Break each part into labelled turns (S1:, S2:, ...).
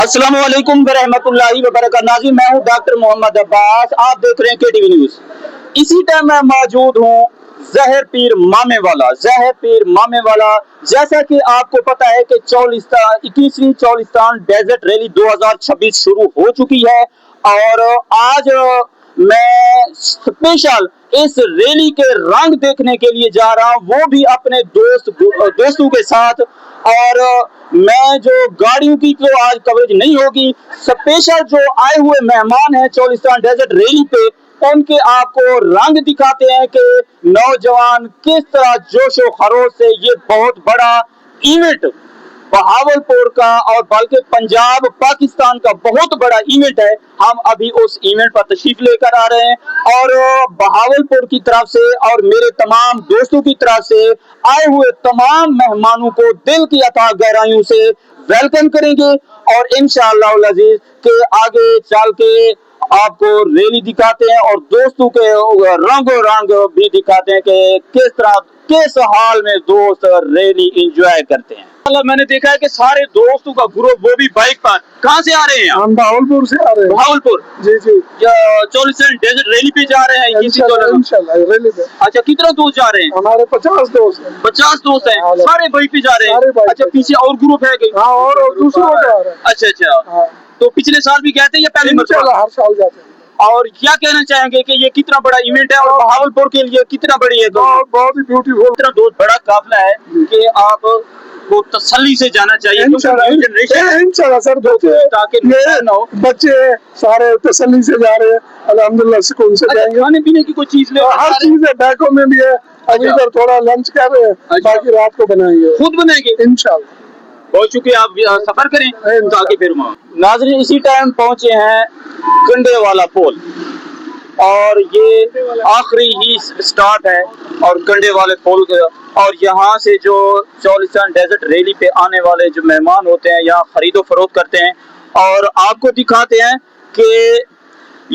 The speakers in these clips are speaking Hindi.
S1: अस्सलाम वालेकुम रहमतुल्लाहि व बरकातहू। नाज़रीन, मैं हूं डॉक्टर मोहम्मद अब्बास। आप देख रहे हैं केटीवी न्यूज। इसी टाइम मैं मौजूद हूं जहर पीर मामे वाला। जैसा कि आपको पता है कि 21वीं चौलिस्तान डेजर्ट रैली 2026 शुरू हो चुकी है और आज मैं स्पेशल इस रैली के रंग देखने के लिए जा रहा हूं, वो भी अपने दोस्तों के साथ। और मैं जो गाड़ियों की तो आज कवरेज नहीं होगी, स्पेशल जो आए हुए मेहमान हैं चौलिस्तान डेजर्ट रैली पे, उनके आपको रंग दिखाते हैं कि नौजवान किस तरह जोशो खरोश से ये बहुत बड़ा इवेंट बहावलपुर का और बल्कि पंजाब पाकिस्तान का बहुत बड़ा इवेंट है। हम अभी उस इवेंट पर तशरीफ लेकर आ रहे हैं और बहावलपुर की तरफ से और मेरे तमाम दोस्तों की तरफ से आए हुए तमाम मेहमानों को दिल की अथाह गहराइयों से वेलकम करेंगे और इंशाअल्लाह अज़ीज के आगे चल के आपको रैली दिखाते हैं और दोस्तों के रंगो रंग भी दिखाते हैं कि किस हाल में दोस्त रैली एंजॉय करते हैं। मैंने देखा है कि सारे दोस्तों का ग्रुप, वो भी बाइक पर, कहाँ से आ रहे हैं?
S2: हम बहावलपुर से आ रहे हैं।
S1: बहावलपुर?
S2: जी जी।
S1: चौलिस्तान डेजर्ट रैली पे जा रहे हैं?
S2: इंशाल्लाह रैली पे।
S1: अच्छा, कितना दोस्त जा रहे हैं?
S2: हमारे 50 दोस्त हैं।
S1: 50 दोस्त हैं, सारे बाइक पे जा रहे हैं? अच्छा, पीछे और ग्रुप है?
S2: हाँ, और दूसरों को जा रहे हैं।
S1: अच्छा। तो पिछले साल भी गए थे या पहले?
S2: हर साल जाते हैं।
S1: और क्या कहना चाहेंगे कि ये कितना बड़ा इवेंट है और बहावलपुर के लिए कितना बड़ी है?
S2: बहुत ही ब्यूटीफुल,
S1: इतना दोस्त बड़ा काफिला है कि आप को तसल्ली से जाना चाहिए
S2: इंशाल्लाह सर।
S1: ताकि
S2: मेरे बच्चे सारे तसल्ली से जा रहे हैं, अल्हम्दुलिल्लाह सुकून से जाएंगे।
S1: खाने पीने की कोई चीज ले?
S2: हर चीज है, बैकों में भी है। अभी इधर थोड़ा लंच कर रहे हैं, बाकी रात को बनाएंगे,
S1: खुद बनाएंगे
S2: इंशाल्लाह।
S1: बहुत शुक्रिया, आप सफर करें ताकि फिर नाज़रीन इसी टाइम पहुंचे हैं कंडे वाला पुल और ये आखिरी ही स्टार्ट है और कंडे वाले पुल और यहाँ से जो चौलिस्तान डेजर्ट रैली पे आने वाले जो मेहमान होते हैं यहाँ खरीदो फरोख्त करते हैं और आपको दिखाते हैं कि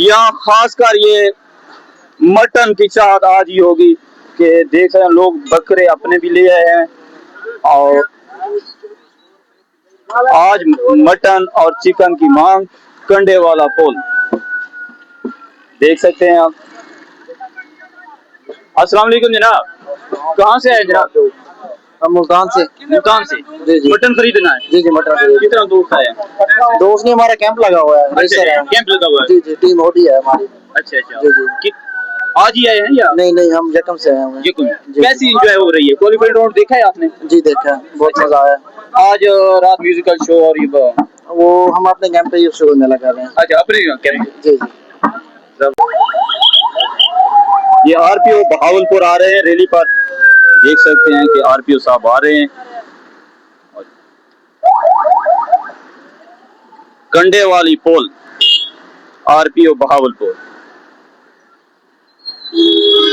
S1: यहाँ खासकर ये मटन की चाहत आज ही होगी कि देख रहे हैं लोग बकरे अपने भी ले आए हैं और आज मटन और चिकन की मांग। कंडे वाला पुल देख सकते हैं आप। अस्सलाम वालेकुम जनाब, कहाँ से आए जनाब?
S2: हम मुल्तान से।
S1: जी जी। मटन खरीदना है?
S2: जी जी, मटन खरीदना।
S1: कितना दोस्त आए हैं?
S2: दोस्त नहीं, हमारा कैंप लगा हुआ है।
S1: कैंप लगा हुआ है?
S2: जी जी, टीम होती है हमारी।
S1: अच्छा।
S2: जी जी।
S1: आज ही आए हैं या
S2: नहीं, हम यकम से आए हैं।
S1: कैसी एंजॉय हो रही है? क्वालिफाइड राउंड देखा है आपने?
S2: जी देखा है, बहुत मजा आया।
S1: आज रात म्यूजिकल शो और ये
S2: वो हम अपने कैंप पे शो में लगा रहे हैं।
S1: अच्छा, अपने कैंप?
S2: जी जी।
S1: ये आरपीओ बहावलपुर आ रहे हैं रैली पर, देख सकते हैं कि आरपीओ साहब आ रहे हैं। कंडे वाली पुल, आरपीओ बहावलपुर।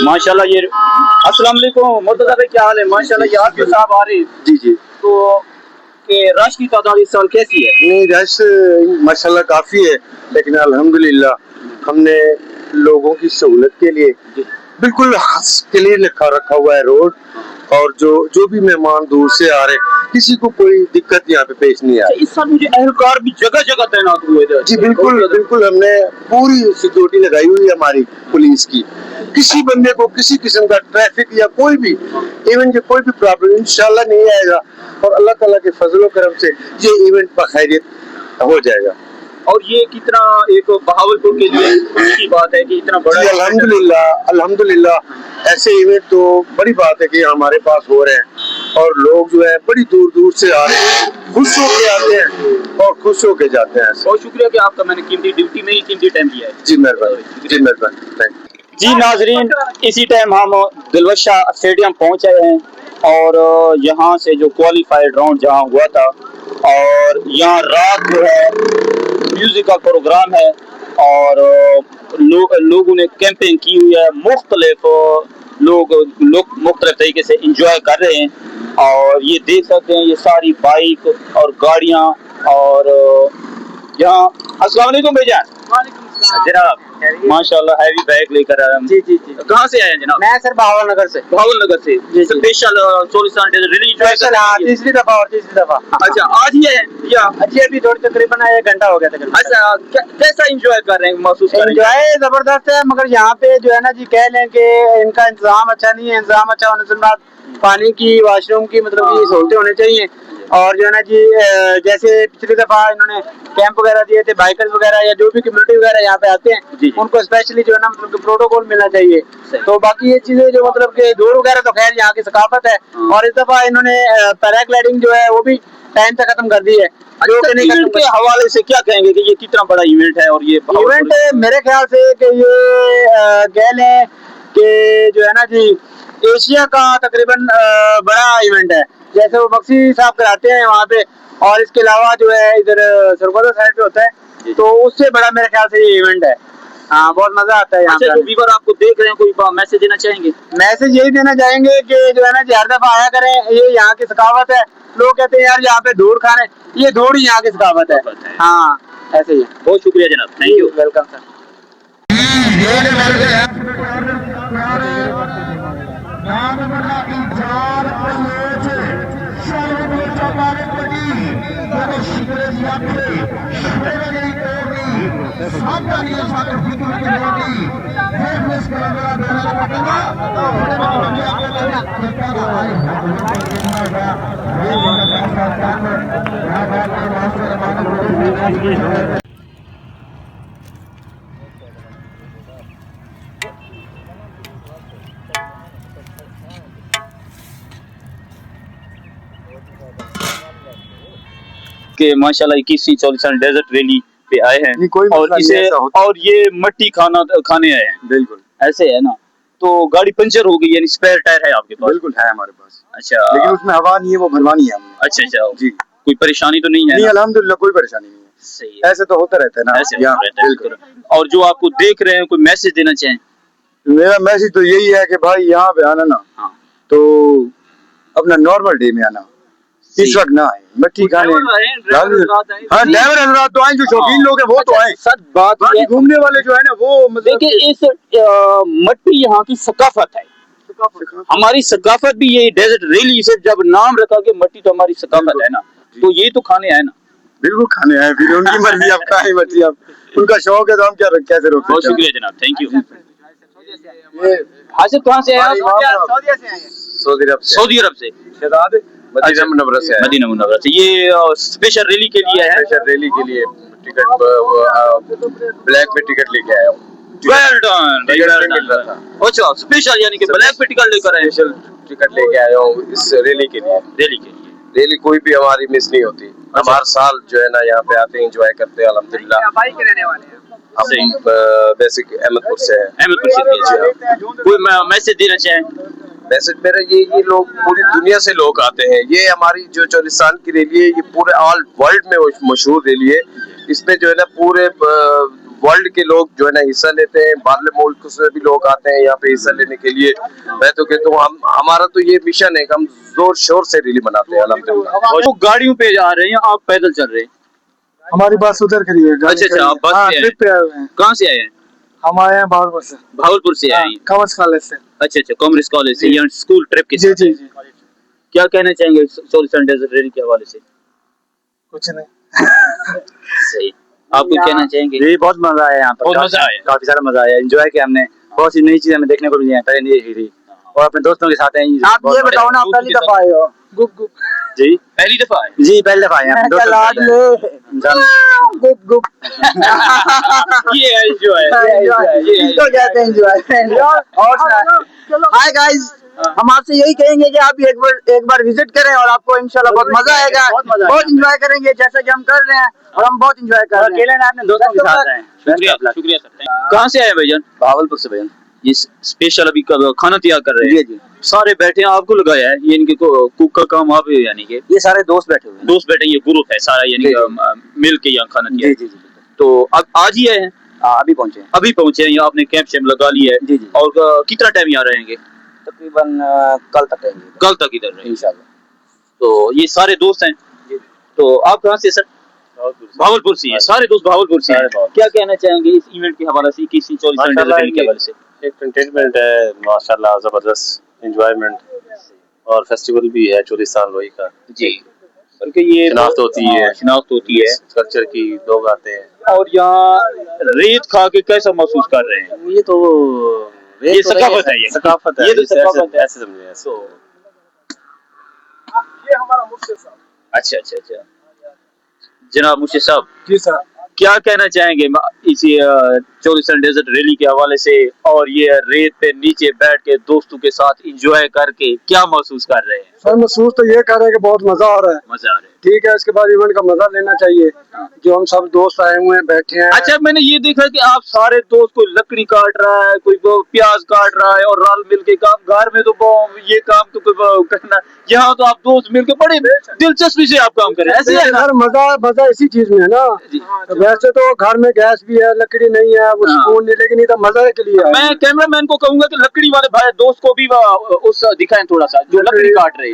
S1: माशाल्लाह ये अस्सलाम वालेकुम मुर्तजा भाई, क्या हाल है? माशाल्लाह ये आरपीओ साहब आ रहे हैं।
S2: जी जी।
S1: तो के रश की तादाद इस साल कैसी है?
S2: नहीं, रश माशाल्लाह काफी है, लेकिन अल्हम्दुलिल्लाह हमने लोगों की सहूलत के लिए बिल्कुल क्लियर रखा हुआ है रोड और जो भी मेहमान दूर से आ रहे हैं किसी को कोई दिक्कत यहाँ पे पेश नहीं आ रही।
S1: इस साल मुझे एहलकार भी जगह जगह तैनात हुए थे।
S2: जी बिल्कुल हमने पूरी सिक्योरिटी लगाई हुई है हमारी पुलिस की। किसी बंदे को किसी किस्म का ट्रैफिक या कोई भी इवेंट कोई भी प्रॉब्लम इंशाल्लाह नहीं आएगा और अल्लाह ताला के फजलो करम से ये इवेंट बखैरियत हो जाएगा।
S1: और ये कितना एक बहावलपुर के लिए की बात है कि इतना बड़ा।
S2: अल्हम्दुलिल्लाह ऐसे इवेंट तो बड़ी बात है कि हमारे पास हो रहे हैं और लोग जो है बड़ी दूर से आ रहे हैं, खुश होके आते हैं और खुश होके जाते हैं।
S1: बहुत शुक्रिया कि आपका मैंने कीमती ड्यूटी में ही कीमती टाइम दिया है।
S2: जी मेहरबानी।
S1: जी नाजरीन, इसी टाइम हम दिलवशा स्टेडियम पहुंचे हैं और यहाँ से जो क्वालिफाइड राउंड जहाँ हुआ था और यहाँ रात जो है म्यूजिक का प्रोग्राम है और लोगों ने कैंपिंग की हुई है। मुख्तलिफ लोग मुख्तलिफ तरीके से इंजॉय कर रहे हैं और ये देख सकते हैं ये सारी बाइक और गाड़ियाँ और यहाँ। अस्सलाम वालेकुम भैया। जनाब माशाल्लाह हैवी बैग लेकर आए हम।
S3: जी जी जी।
S1: कहाँ से आए हैं जनाब?
S3: मैं सर बहावल नगर से।
S1: भावल नगर से।
S3: जी।
S1: स्पेशल सोलिसान डेजर्ट रिलीज
S3: स्पेशल हाँ, तीसरी दफा।
S1: अच्छा आज ही है या
S3: जी अभी थोड़ी तकरीबन 1 घंटा हो गया तकरीबन।
S1: अच्छा कैसा एंजॉय कर रहे हैं, महसूस कर रहे हैं?
S3: एंजॉय जबरदस्त है, मगर यहाँ पे जो है ना जी कह लें कि इनका इंतजाम अच्छा नहीं है। इंतजाम अच्छा होने के बाद पानी की, वॉशरूम की मतलब की सहूलतें होनी चाहिए। और जो है ना जी जैसे पिछली दफा इन्होंने कैंप वगैरह दिए थे, बाइकर्स वगैरह या जो भी कम्युनिटी वगैरह यहाँ पे आते हैं उनको स्पेशली जो है ना मतलब प्रोटोकॉल मिलना चाहिए। तो बाकी ये चीजें जो मतलब कि दौड़ वगैरह तो खैर यहाँ की सकाफत है। और इस दफा इन्होंने पैराग्लाइडिंग जो है वो भी टाइम तक खत्म कर दी है। जो कि नहीं
S1: इवेंट के हवाले से क्या कहेंगे कि ये कितना बड़ा इवेंट है? और ये
S3: इवेंट मेरे ख्याल से कि ये कह लें कि जो है ना जी एशिया का तकरीबन बड़ा इवेंट है। जैसे वो बख्शी साहब कराते हैं वहाँ पे, और इसके अलावा जो है इधर सरगोदा साइड पे होता है, तो उससे बड़ा मेरे ख्याल से ये इवेंट है। हाँ बहुत मजा आता है यहाँ पे।
S1: जो व्यूअर आपको देख रहे हैं कोई मैसेज देना चाहेंगे?
S3: मैसेज यही देना चाहेंगे कि जो है ना जी हर दफा आया करें, ये यहाँ की सकावत है। लोग कहते हैं यार यहाँ पे दूर खाने, ये दूर ही यहाँ की सकावत है। हाँ ऐसे ही।
S1: बहुत शुक्रिया जनाब, थैंक यू।
S3: Welcome sir.
S1: कि माशाल्लाह 21वीं सोलिसान डेजर्ट रैली पे आए हैं और इसे और ये मट्टी खाने आए हैं।
S2: बिल्कुल
S1: ऐसे है ना। तो गाड़ी पंचर हो गई, यानी स्पेयर टायर है आपके पास?
S2: बिल्कुल है हमारे पास।
S1: अच्छा
S2: लेकिन उसमें हवा नहीं है, वो भरवानी है हमने।
S1: अच्छा
S2: जी।
S1: कोई परेशानी तो नहीं है?
S2: नहीं अल्हम्दुलिल्लाह कोई परेशानी नहीं है।
S1: सही है।
S2: ऐसे तो होता रहता है ना।
S1: ऐसे होता रहता है बिल्कुल। और जो आपको देख रहे हैं कोई मैसेज देना चाहें?
S2: मेरा मैसेज तो यही है कि भाई यहाँ पे आना ना तो अपना नॉर्मल डे में आना, इस वक्त ना आए मट्टी खाने। हाँ ड्राइवर हजरात तो आए, जो शौकीन लोग हैं वो तो आए।
S1: सच बात है,
S2: घूमने वाले जो है ना वो मतलब
S1: देखिए इस मट्टी यहाँ की सकाफत है। हमारी सकाफत भी ये डेजर्ट रैली से जब नाम रखा कि मट्टी तो हमारी सकाफत है ना, तो ये तो खाने आए ना।
S2: बिल्कुल खाने आए, फिर उनकी मर्जी, आप खाए मर्जी, आप उनका शौक है तो हम क्या कैसे रोक।
S1: बहुत शुक्रिया जनाब, थैंक यू।
S3: हासिल कहाँ से आए?
S1: सऊदी अरब से।
S2: मदीना मुनव्वरा से आए।
S1: मदीना मुनव्वरा से। ये स्पेशल रैली के लिए है?
S2: स्पेशल रैली के लिए टिकट ब्लैक में टिकट लेके आया हूँ।
S1: Well done. अच्छा स्पेशल यानी कि ब्लैक पे टिकट लेकर आए?
S2: स्पेशल टिकट लेके आया हूँ इस रैली के लिए। रैली कोई भी हमारी मिस नहीं होती। हम हर साल जो है ना यहाँ पे आते हैं, एंजॉय करते हैं अल्हम्दुलिल्लाह।
S3: बाइक के रहने वाले हैं
S2: हम बेसिक अहमदपुर से है।
S1: अहमदपुर से। कोई मैसेज देना चाहें?
S2: मैसेज मेरा ये लोग पूरी दुनिया से लोग आते हैं। ये हमारी जो सोलिसान की रैली है, ये पूरे ऑल वर्ल्ड में मशहूर रैली है। इसमें जो है ना पूरे वर्ल्ड के लोग जो है ना हिस्सा लेते हैं। बाहरले मुल्क से भी लोग आते हैं यहाँ पे हिस्सा लेने के लिए। मैं तो कहता हूँ हमारा तो ये मिशन है कि हम जोर शोर से रैली मनाते हैं अल्हम्दुलिल्लाह।
S1: और जो गाड़ियों पे जा रहे हैं, आप पैदल चल रहे हैं?
S3: हमारी बस उधर खड़ी है।
S1: अच्छा आप बस से
S3: ट्रिप पे आए हुए हैं।
S1: कहाँ से आए हैं?
S3: हम आए हैं भावलपुर से।
S1: भावलपुर से आए हैं?
S3: कॉमर्स कॉलेज से।
S1: अच्छा कॉमर्स कॉलेज से, यहाँ स्कूल ट्रिप के
S3: जी
S1: साथ।
S3: जी जी।
S1: क्या कहना चाहेंगे सोलिसान डेजर्ट रैली के हवाले से?
S3: कुछ नहीं।
S1: सही। आप कुछ कहना चाहेंगे?
S3: जी बहुत मजा आया यहाँ पर।
S1: बहुत मजा आया।
S3: काफी सारा मजा आया, एंजॉय किया हमने। बहुत सी नई चीजें हमें देखने को मिली हैं, पहले नहीं देखी थी। और अपने दोस्तों के साथ हैं। आप ये बताओ ना, आप पहली दफा आए हो? गुप गुप। जी
S1: पहली दफा आए?
S3: जी पहली दफा आए हैं। गुप गुप।
S1: ये एंजॉय,
S3: इसको कहते हैं एंजॉय। और हाय गाइस, हम आपसे यही कहेंगे कि आप एक बार विजिट करें और आपको इंशाल्लाह बहुत मजा आएगा। बहुत एंजॉय करेंगे जैसा कि हम कर रहे हैं, और हम बहुत एंजॉय कर रहे हैं। अकेले ना, अपने दोस्तों के साथ आए।
S1: शुक्रिया शुक्रिया सर। कहाँ से आए भाईजान?
S3: भावलपुर से भाईजान।
S1: ये स्पेशल अभी खाना तैयार कर रहे हैं?
S3: जी।
S1: सारे बैठे हैं, आपको लगाया है ये इनके कुक का काम आप है, यानी कि
S3: ये सारे दोस्त बैठे हुए हैं।
S1: दोस्त बैठे, ये ग्रुप है सारा, यानी मिल के यहाँ खाना तैयार।
S3: जी।
S1: तो अब आज ही आए हैं?
S3: अभी पहुंचे हैं।
S1: अभी पहुंचे हैं, यहाँ आपने कैंप शैम्प लगा लिया है?
S3: जी।
S1: और कितना टाइम यहाँ रहेंगे?
S3: तकरीबन कल तक रहेंगे।
S1: कल तक इधर रहेंगे
S3: इंशाल्लाह।
S1: तो ये सारे दोस्त हैं? तो आप कहाँ से सर? भावलपुर से हैं, सारे दोस्त भावलपुर से हैं। क्या कहना चाहेंगे इस इवेंट के हवाले से, किसी 24 रैली के हवाले से?
S4: एक कंटेनमेंट है माशाल्लाह, जबरदस्त एंजॉयमेंट और फेस्टिवल भी है चोलिस्तान लोई का
S1: जी, बल्कि ये
S4: शिनाख्त होती है,
S1: शिनाख्त होती है
S4: कल्चर की, लोग आते हैं।
S1: और यहाँ रेत खा के कैसा महसूस कर रहे हैं?
S4: ये तो
S1: सकाफत है, ये
S4: सकाफत है,
S1: ये तो सकाफत है।
S4: ऐसे समझे ऐसे।
S3: ये हमारा मुफ्ती साहब।
S1: अच्छा अच्छा अच्छा, जनाब मुफ्ती साहब,
S3: जी सर।
S1: क्या कहना चाहेंगे इसी चोलिस्तान डेजर्ट रैली के हवाले से, और ये रेत पे नीचे बैठ के दोस्तों के साथ एंजॉय करके क्या महसूस कर रहे हैं?
S3: सर महसूस तो ये कर रहे हैं कि बहुत मजा आ रहा है।
S1: मजा आ रहा है।
S3: ठीक है, इसके बाद इवेंट का मजा लेना चाहिए, जो हम सब दोस्त आए हुए हैं, बैठे हैं।
S1: अच्छा, मैंने ये देखा कि आप सारे दोस्त, कोई लकड़ी काट रहा है, कोई प्याज काट रहा है, और रल मिल के काम। घर में तो ये काम तो कोई करना, यहाँ तो आप दोस्त मिल के बड़े दिलचस्पी से आप काम कर रहे हैं, ऐसे है ना?
S3: मजा इसी चीज में है ना। तो वैसे तो घर में गैस भी है, लकड़ी नहीं है, वो सुकून नहीं, लेकिन ये तो मजा के लिए है।
S1: मैं कैमरामैन को कहूंगा कि लकड़ी वाले भाई दोस्त को भी उस दिखाएं थोड़ा सा, जो लकड़ी काट रहे हैं।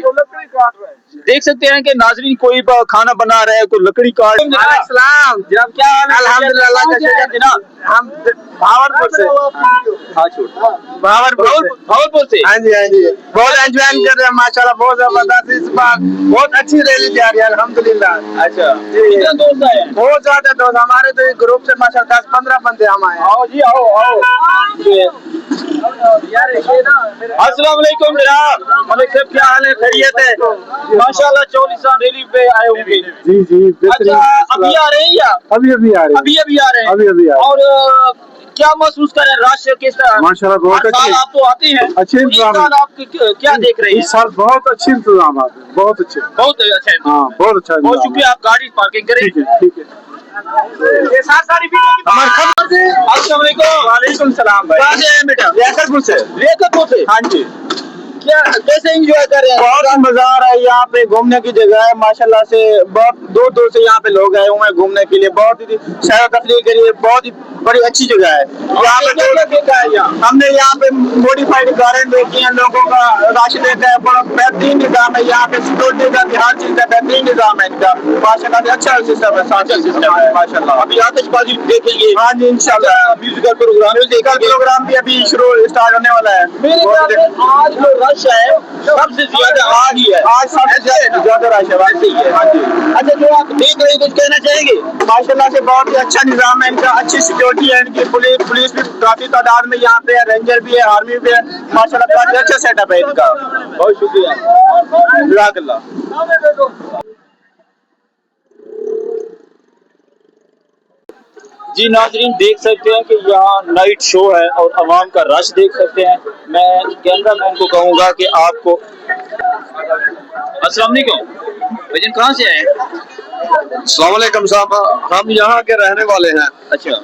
S1: देख सकते हैं कि नाजरीन कोई खाना बना रहे हैं, कोई लकड़ी काट।
S3: सलाम
S1: जनाब, क्या हाल है?
S3: अल्हम्दुलिल्लाह
S1: जनाब,
S3: हम भावलपुर से।
S1: हाँ, छोड़ भावलपुर से।
S3: हाँ जी, हाँ जी, बहुत एंजॉय कर रहे हैं माशाल्लाह, बहुत जबरदस्त। इस बार बहुत अच्छी रैली जा रही है अल्हम्दुलिल्लाह।
S1: अच्छा,
S3: कितने
S1: दोस्त आए हैं?
S3: बहुत ज्यादा दोस्त हमारे, तो ग्रुप से माशाल्लाह 10-15 बंदे हम आए हैं।
S1: आओ जी, आओ आओ। अस्सलाम वालेकुम जनाब, मलिक साहब, क्या हाल है? खैरियत है? माशाल्लाह चोलिस्तान रैली पे आए होंगे।
S3: जी जी,
S1: अच्छा, अभी आ रहे हैं या
S3: अभी आ रहे हैं?
S1: अभी आ रहे हैं।
S3: अभी आ रहे हैं।
S1: और क्या महसूस कर रहे हैं? रश किस तरह?
S3: माशाल्लाह बहुत
S1: हर साल
S3: अच्छे,
S1: आप तो आते हैं,
S3: अच्छे
S1: इस
S3: इंतजाम।
S1: साल आप क्या देख रहे हैं?
S3: इस साल बहुत अच्छे इंतजाम, बहुत अच्छे।
S1: बहुत अच्छा है।
S3: हाँ, बहुत अच्छा।
S1: बहुत शुक्रिया, आप गाड़ी पार्किंग करें।
S3: ठीक है।
S1: ये सारी हमारे खबर से। अस्सलाम वालेकुम। वालेकुम सलाम भाई। कहाँ से हैं बेटा? रियासतपुर से। रियासतपुर से? हाँ जी। क्या कैसे एंजॉय कर रहे हैं?
S3: बहुत मजा आ रहा है, यहाँ पे घूमने की जगह है माशाल्लाह से। बहुत दूर दूर से यहाँ पे लोग आए हुए हैं घूमने के लिए, बहुत ही सैर तफरीह के लिए बहुत ही बड़ी अच्छी जगह है। यहाँ पे
S1: क्या देखा है?
S3: हमने यहाँ पे मॉडिफाइड कारें देखी हैं, लोगों का रश देखा है, बड़ा बेहतरीन निजाम है यहाँ पे। सिक्योरिटी का भी हर चीज का बेहतरीन निजाम है इनका माशाल्लाह से। अच्छा सिस्टम है, सिस्टम है माशाल्लाह।
S1: अभी आतिशबाजी देखेंगे?
S3: हाँ जी, इंशाल्लाह।
S1: म्यूजिकल प्रोग्राम
S3: भी अभी शुरू स्टार्ट होने वाला है।
S1: मेरे ख्याल से आज जो रश है सबसे ज्यादा आज ही है।
S3: आज सबसे ज्यादा रश है, वैसे ही है। हाँ जी।
S1: अच्छा, जो आप देख रहे हैं, कुछ कहना चाहेंगे?
S3: माशाल्लाह से बहुत ही अच्छा निजाम है इनका, अच्छी सिक्योरिटी है इनकी। पुलिस भी काफी तादाद में यहाँ पे है, रेंजर भी है, आर्मी भी है माशाल्लाह। काफी अच्छा सेटअप है इनका।
S1: बहुत शुक्रिया, जज़ाकल्लाह। जी नाजरीन, देख सकते हैं कि यहाँ नाइट शो है और अवाम का रश देख सकते हैं। मैं कैमरामैन को कहूँगा कि आपको अस्सलाम वालेकुम भाईजान, कहाँ से आए?
S2: अस्सलाम वालेकुम साहब, हम यहाँ के रहने वाले हैं।
S1: अच्छा,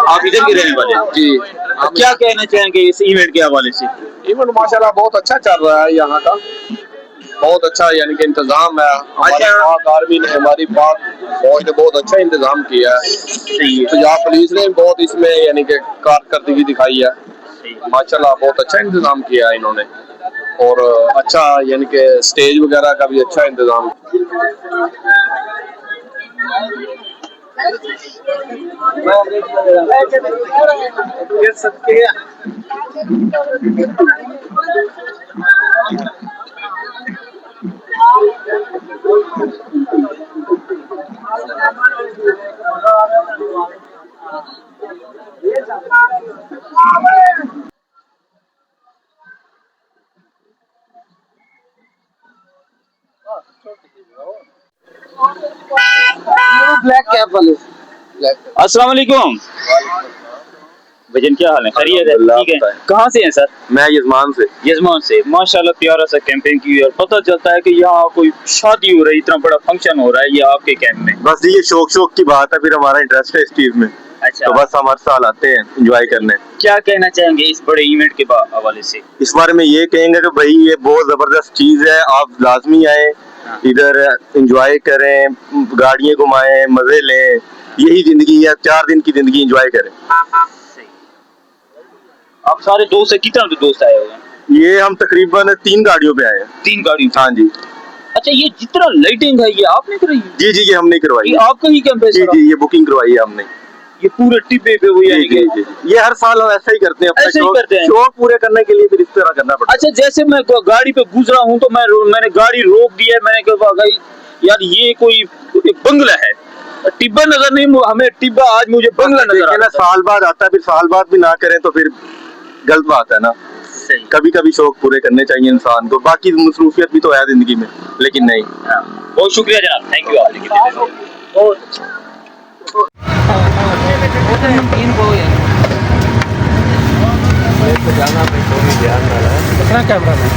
S1: आप इधर के रहने वाले हैं?
S2: जी।
S1: क्या कहना चाहेंगे इस इवेंट के हवाले से?
S2: इवेंट माशाल्लाह बहुत अच्छा चल रहा है यहाँ का, बहुत अच्छा यानी कि इंतजाम है। हमारी पाक आर्मी ने, हमारी पाक फौज ने बहुत अच्छा इंतजाम किया है। तो यहाँ पुलिस ने बहुत इसमें यानी कि कारकर्दगी दिखाई है माशाल्लाह। बहुत अच्छा इंतजाम किया है इन्होंने, और अच्छा यानी कि स्टेज वगैरह का भी अच्छा इंतजाम।
S3: ब्लैक कैप वाले।
S1: अस्सलाम वालेकुम भाईजान, क्या हाल है? खैरियत है? ठीक है। कहाँ से हैं सर?
S2: मैं यजमान से।
S1: यजमान से। माशाल्लाह प्यारा सा कैंपेन की, और पता चलता है कि यहाँ कोई शादी हो रही है, इतना बड़ा फंक्शन हो रहा है ये आपके कैंप में।
S2: बस ये शौक की बात है, फिर हमारा इंटरेस्ट है इस चीज में।
S1: अच्छा,
S2: तो बस हम हर साल आते हैं एंजॉय करने।
S1: क्या कहना चाहेंगे इस बड़े इवेंट के हवाले से?
S2: इस बारे में ये कहेंगे कि भाई ये बहुत जबरदस्त चीज है, आप लाजमी आए, इधर एंजॉय करें, गाड़ियां घुमाएं, मजे लें। यही जिंदगी है, 4 दिन की जिंदगी एंजॉय करें।
S1: आप सारे दोस्त है, कितना दोस्त आए हुए हैं?
S2: ये हम तकरीबन 3 गाड़ियों पे आए हैं।
S1: 3 गाड़ियों?
S2: हाँ जी।
S1: अच्छा, ये जितना लाइटिंग है ये आपने कराई है?
S2: जी जी, ये हमने करवाई
S1: ये
S2: है।
S1: आपका ही कैंप है
S2: जी
S1: सारा?
S2: जी, ये बुकिंग करवाई है हमने।
S1: ये पूरे टिब्बे पे वो
S2: जी
S1: यानी
S2: जी
S1: कि
S2: जी, ये हर साल हम ऐसा ही करते हैं, अपना
S1: ऐसे ही
S2: शौक
S1: करते हैं।
S2: शौक पूरे करने के लिए फिर इस तरह करना पड़ता
S1: अच्छा, जैसे मैं गाड़ी पे गुजरा हूँ तो मैंने गाड़ी रोक दिया, मैंने कहा भाई यार ये कोई एक बंगला है, टिब्बा नजर नहीं, हमें टिब्बा आज मुझे
S2: है।
S1: बंगला नजर आ
S2: देखिए ना,
S1: रहा है।
S2: साल बाद आता है, फिर साल बाद भी ना करें तो फिर गलत बात है ना।
S1: सही।
S2: कभी कभी शौक पूरे करने चाहिए इंसान को, बाकी मसरूफियत भी तो है जिंदगी में, लेकिन नहीं।
S1: बहुत शुक्रिया जनाब, थैंक यू आपने बहुत अच्छा।
S3: कितना कैमरा है?